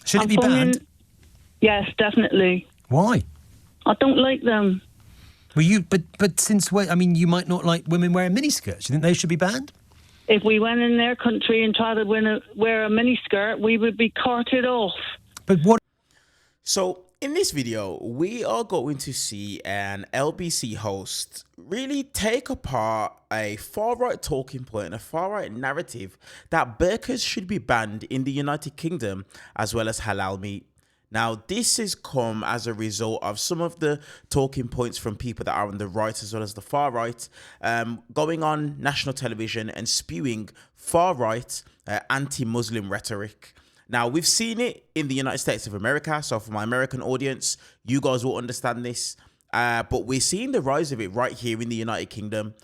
Should it be banned? Yes, definitely. Why? I don't like them. Well, but since when? I mean, you might not like women wearing miniskirts. You think they should be banned? If we went in their country and tried to wear a miniskirt, we would be carted off. But what? So in this video, we are going to see an LBC host really take apart a far-right talking point and a far-right narrative that burqas should be banned in the United Kingdom as well as halal meat. Now, this has come as a result of some of the talking points from people that are on the right as well as the far right, going on national television and spewing far-right anti-Muslim rhetoric. Now, we've seen it in the United States of America, so for my American audience, you guys will understand this, but we're seeing the rise of it right here in the United Kingdom.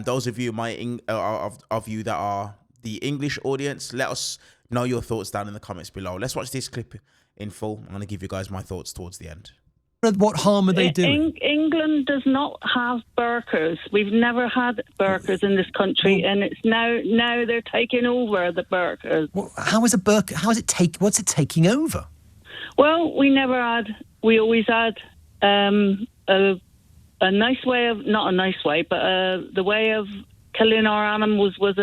Those of you of you that are the English audience, let us know your thoughts down in the comments below. Let's watch this clip in full. I'm going to give you guys my thoughts towards the end. What harm are they doing? England does not have burqas. We've never had burqas in this country, and it's now they're taking over the burqas. Well, how is a burqa? What's it taking over? Well, we always had a nice way of, not a nice way, but the way of killing our animals was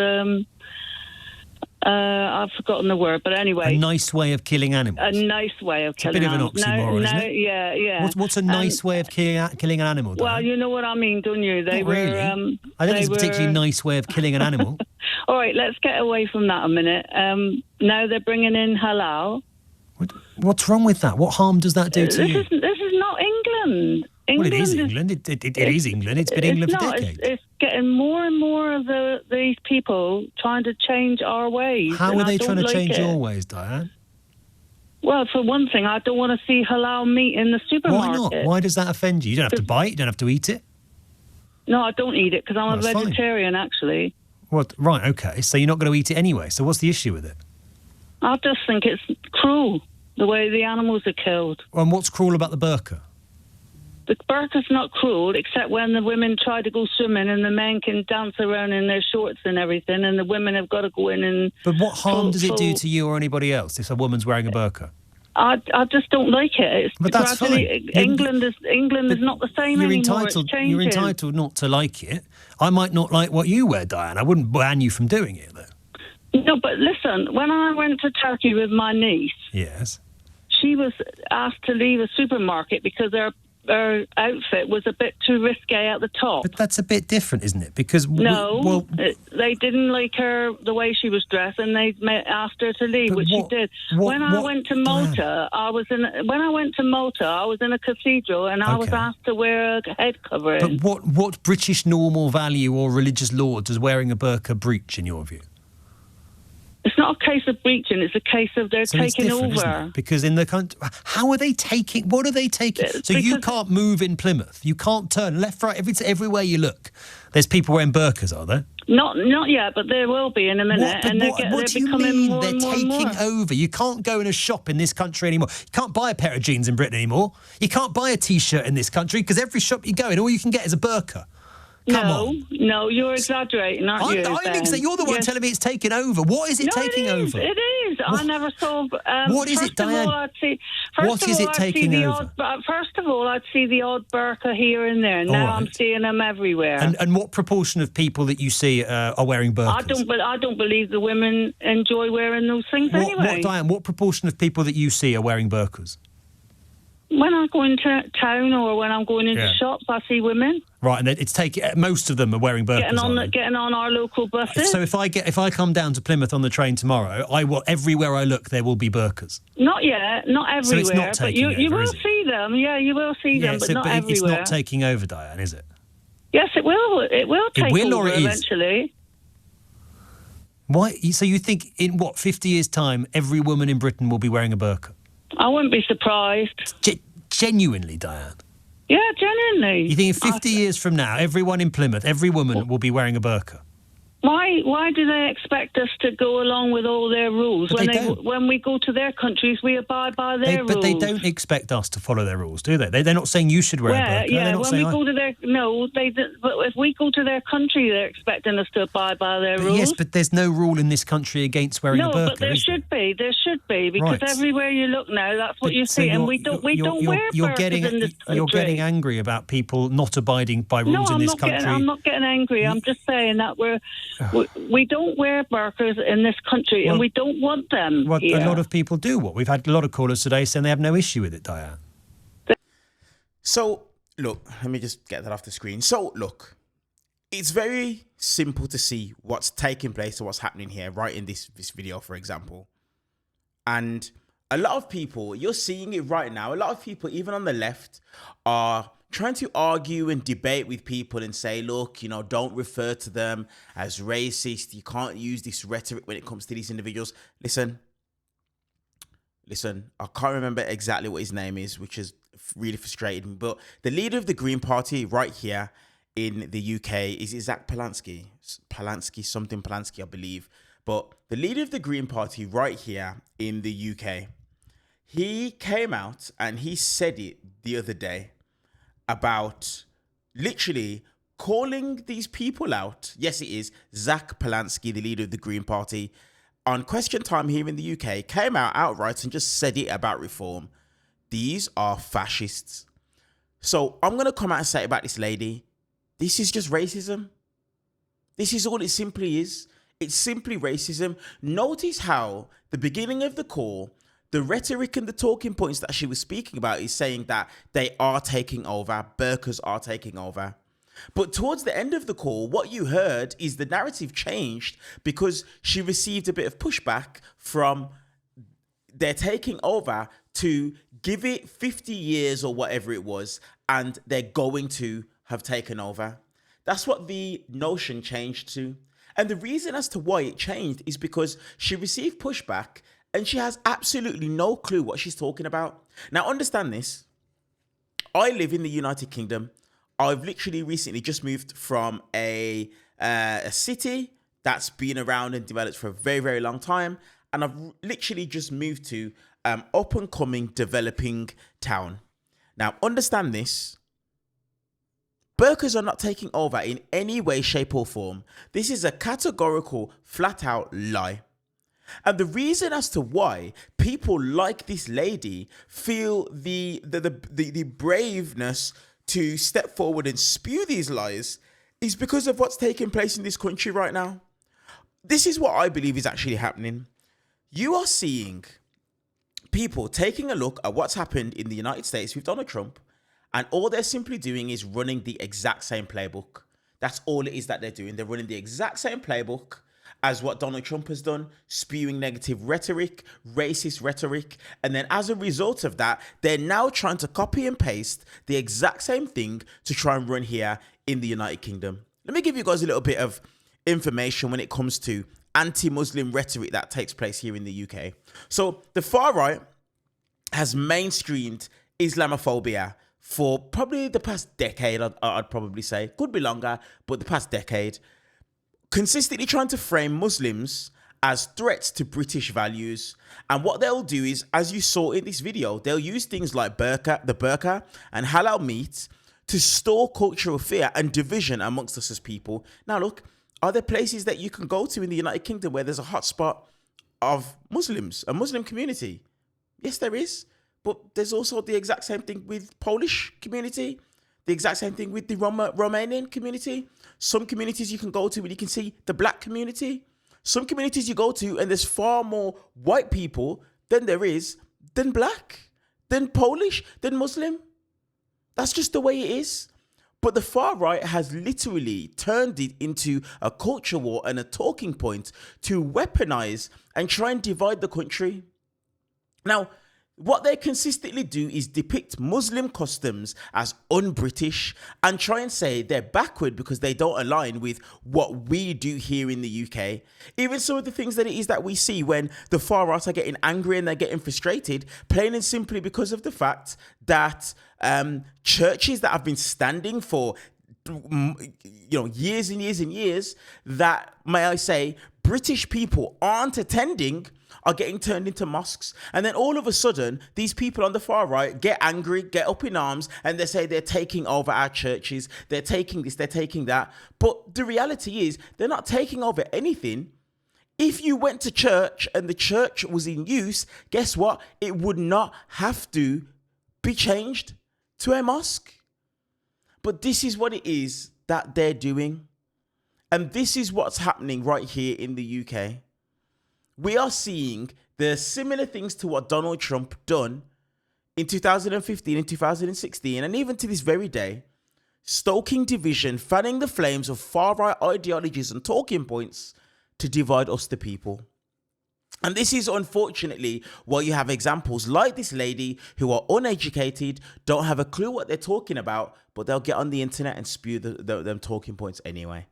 I've forgotten the word, but anyway. A nice way of killing animals. A nice way of killing animals. It's a bit of an oxymoron, isn't it? Yeah. What's a nice way of killing an animal? Well, you know what I mean, don't you? Not really. I don't think it's a particularly nice way of killing an animal. All right, let's get away from that a minute. Now they're bringing in halal. What's wrong with that? What harm does that do to you? This is not England. Well, it is England. It is England. It's been England for decades. It's getting more and more of these people trying to change our ways. How are they trying to change your ways, Diane? Well, for one thing, I don't want to see halal meat in the supermarket. Why not? Why does that offend you? You don't have to buy it. You don't have to eat it. No, I don't eat it because I'm a vegetarian, actually. What? Right, okay. So you're not going to eat it anyway. So what's the issue with it? I just think it's cruel, the way the animals are killed. And what's cruel about the burqa? The burqa's not cruel, except when the women try to go swimming and the men can dance around in their shorts and everything, and the women have got to go in and... But what harm does it do to you or anybody else if a woman's wearing a burqa? I just don't like it. But that's fine. England is not the same anymore. You're entitled not to like it. I might not like what you wear, Diane. I wouldn't ban you from doing it, though. No, but listen, when I went to Turkey with my niece... Yes. She was asked to leave a supermarket because her outfit was a bit too risque at the top. But that's a bit different, isn't it? Because they didn't like her the way she was dressed, and they asked her to leave, which she did. When I went to Malta, I was in a cathedral, and I was asked to wear a head covering. But what British normal value or religious law does wearing a burqa breach in your view? It's not a case of breaching, it's a case of they're taking over. Isn't it? Because in the country, how are they taking, what are they taking? So you can't move in Plymouth, you can't turn left, right, everywhere you look. There's people wearing burqas, are there? Not yet, but there will be in a minute. What do you mean they're taking over? You can't go in a shop in this country anymore. You can't buy a pair of jeans in Britain anymore. You can't buy a T-shirt in this country because every shop you go in, all you can get is a burqa. No, you're exaggerating, aren't you? You're the one telling me it's taking over. What is it taking over? It is. I never saw... what is it, Diane? What is it taking over? First of all, I'd see the odd burqa here and there. Now I'm seeing them everywhere. And what proportion of people that you see are wearing burqas? I don't believe the women enjoy wearing those things anyway. Diane, what proportion of people that you see are wearing burqas? When I go into town or when I'm going into shops, I see women. Right, and most of them are wearing burqas. Getting on our local buses. So if I come down to Plymouth on the train tomorrow, everywhere I look there will be burqas. Not yet, not everywhere. So it's not taking over, you will see them. Yeah, you will see them, but not everywhere. It's not taking over, Diane, is it? Yes, it will. It will take over eventually. Why? So you think in 50 years' time, every woman in Britain will be wearing a burqa? I wouldn't be surprised. Genuinely, Diane? Yeah, genuinely. You think in 50 years from now, everyone in Plymouth, every woman will be wearing a burqa? Why do they expect us to go along with all their rules? When we go to their countries, we abide by their rules. But they don't expect us to follow their rules, do they? They're not saying you should wear a burqa. Yeah, when we go to their... No, but if we go to their country, they're expecting us to abide by their rules. Yes, but there's no rule in this country against wearing a burqa. No, but there should be. There should be, because everywhere you look now, that's what you see, and we don't wear burqas in this country. You're getting angry about people not abiding by rules in this country. I'm not getting angry. I'm just saying that we don't wear burqas in this country, and we don't want them here. A lot of people do. We've had a lot of callers today saying they have no issue with it, Diane. So, look, let me just get that off the screen. So, look, it's very simple to see what's taking place or what's happening here, right, in this video, for example. And a lot of people, you're seeing it right now, a lot of people, even on the left, are trying to argue and debate with people and say, look, you know, don't refer to them as racist. You can't use this rhetoric when it comes to these individuals. Listen, I can't remember exactly what his name is, which is really frustrating. But the leader of the Green Party right here in the UK is Zach Polanski, I believe. But the leader of the Green Party right here in the UK, he came out and he said it the other day about literally calling these people out. Yes, it is Zach Polanski, the leader of the Green Party, on Question Time here in the UK, came out outright and just said it about reform. These are fascists. So I'm going to come out and say about this lady, this is just racism. This is all it simply is. It's simply racism. Notice how the beginning of the call, the rhetoric and the talking points that she was speaking about is saying that they are taking over, burqas are taking over. But towards the end of the call, what you heard is the narrative changed because she received a bit of pushback from they're taking over to give it 50 years or whatever it was, and they're going to have taken over. That's what the notion changed to. And the reason as to why it changed is because she received pushback and she has absolutely no clue what she's talking about. Now, understand this. I live in the United Kingdom. I've literally recently just moved from a city that's been around and developed for a very, very long time. And I've literally just moved to up and coming developing town. Now, understand this. Burqas are not taking over in any way, shape or form. This is a categorical, flat out lie. And the reason as to why people like this lady feel the braveness to step forward and spew these lies is because of what's taking place in this country right now. This is what I believe is actually happening. You are seeing people taking a look at what's happened in the United States with Donald Trump, and all they're simply doing is running the exact same playbook. That's all it is that they're doing. They're running the exact same playbook as what Donald Trump has done, spewing negative rhetoric, racist rhetoric. And then as a result of that, they're now trying to copy and paste the exact same thing to try and run here in the United Kingdom. Let me give you guys a little bit of information when it comes to anti-Muslim rhetoric that takes place here in the UK. So the far right has mainstreamed Islamophobia for probably the past decade, I'd probably say. Could be longer, but the past decade. Consistently trying to frame Muslims as threats to British values. And what they'll do is, as you saw in this video, they'll use things like the burqa and halal meat to store cultural fear and division amongst us as people. Now look, are there places that you can go to in the United Kingdom where there's a hotspot of Muslims, a Muslim community? Yes, there is. But there's also the exact same thing with Polish community, the exact same thing with the Romanian community. Some communities you can go to and you can see the black community. Some communities you go to and there's far more white people than black, than Polish, than Muslim. That's just the way it is. But the far right has literally turned it into a culture war and a talking point to weaponize and try and divide the country. Now, what they consistently do is depict Muslim customs as un-British and try and say they're backward because they don't align with what we do here in the UK. Even some of the things that it is that we see when the far right are getting angry and they're getting frustrated, plain and simply because of the fact that churches that have been standing for years and years and years that, may I say, British people aren't attending are getting turned into mosques. And then all of a sudden, these people on the far right get angry, get up in arms, and they say they're taking over our churches. They're taking this, they're taking that. But the reality is they're not taking over anything. If you went to church and the church was in use, guess what? It would not have to be changed to a mosque. But this is what it is that they're doing. And this is what's happening right here in the UK. We are seeing the similar things to what Donald Trump done in 2015 and 2016, and even to this very day, stoking division, fanning the flames of far-right ideologies and talking points to divide us the people. And this is unfortunately why you have examples like this lady who are uneducated, don't have a clue what they're talking about, but they'll get on the internet and spew them talking points anyway.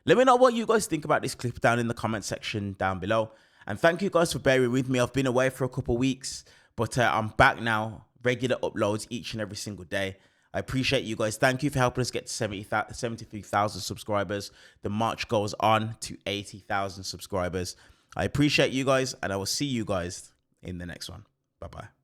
Let me know what you guys think about this clip down in the comment section down below. And thank you guys for bearing with me. I've been away for a couple of weeks, but I'm back now. Regular uploads each and every single day. I appreciate you guys. Thank you for helping us get to 73,000 subscribers. The march goes on to 80,000 subscribers. I appreciate you guys, and I will see you guys in the next one. Bye-bye.